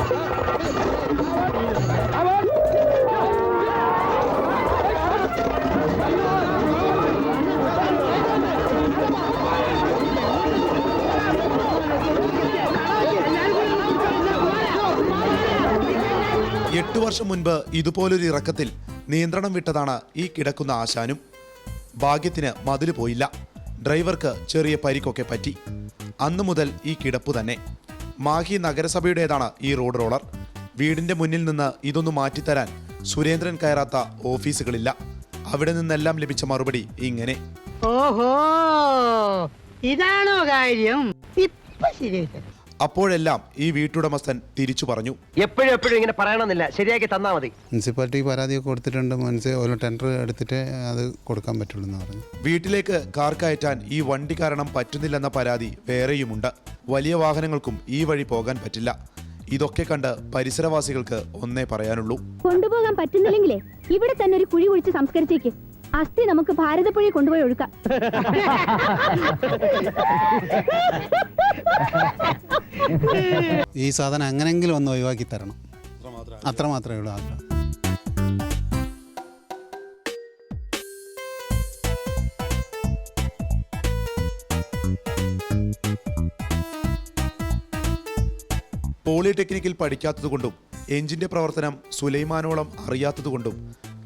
8 വർഷം മുൻപ് ഇതുപോലൊരു ഇറക്കത്തിൽ നിയന്ത്രണം വിട്ടതാണ് ഈ കിടക്കുന്ന ആശാനും. ഭാഗ്യത്തിന് മതില് പോയില്ല. ഡ്രൈവർക്ക് ചെറിയ പരിക്കൊക്കെ പറ്റി. അന്നു മുതൽ ഈ കിടപ്പു തന്നെ. മാഹി നഗരസഭയുടേതാണ് ഈ റോഡ് റോളർ. വീടിന്റെ മുന്നിൽ നിന്ന് ഇതൊന്നു മാറ്റിത്തരാൻ സുരേന്ദ്രൻ കയറാത്ത ഓഫീസുകളില്ല. അവിടെ നിന്നെല്ലാം ലഭിച്ച മറുപടി ഇങ്ങനെ: ഓഹോ, ഇതാണോ കാര്യം? അപ്പോഴെല്ലാം ഈ വീട്ടുടമസ്ഥൻ തിരിച്ചു പറഞ്ഞു, എപ്പോഴും ഇങ്ങനെ പറയണമെന്നില്ല, ശരിയാക്കി തന്നാ മതി. മുനിസിപ്പാലിറ്റി പരാതിയൊക്കെ കൊടുത്തിട്ടുണ്ട്. ഒരു ടെൻഡർ എടുത്തിട്ട് അത് കൊടുക്കാൻ പറ്റുള്ളൂ എന്ന് പറഞ്ഞു. വീട്ടിലേക്ക് കാർ കയറ്റാൻ ഈ വണ്ടി കാരണം പറ്റുന്നില്ലെന്ന പരാതി വേറെയുമുണ്ട്. വലിയ വാഹനങ്ങൾക്കും ഈ വഴി പോകാൻ പറ്റില്ല. ഇതൊക്കെ കണ്ട് പരിസരവാസികൾക്ക് ഒന്നേ പറയാനുള്ളൂ: കൊണ്ടുപോകാൻ പറ്റുന്നില്ലെങ്കിലേ ഇവിടെ തന്നെ ഒരു കുഴി കുഴിച്ച് സംസ്കരിച്ചേക്ക്. അസ്ഥി നമുക്ക് ഭാരതപ്പുഴയിൽ കൊണ്ടുപോയി ഒഴുക്കാം. ഈ സാധനം അങ്ങനെങ്കിലും ഒന്ന് ഒഴിവാക്കി തരണം. അത്ര മാത്രമേ ഉള്ളൂ ആഗ്രഹം. പോളിടെക്നിക്കിൽ പഠിക്കാത്തതുകൊണ്ടും എഞ്ചിന്റെ പ്രവർത്തനം സുലൈമാനോളം അറിയാത്തതുകൊണ്ടും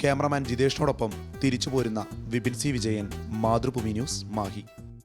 ക്യാമറമാൻ ജിതേഷിനോടൊപ്പം തിരിച്ചു പോരുന്ന വിപിൻ സി വിജയൻ, മാതൃഭൂമി ന്യൂസ്, മാഹി.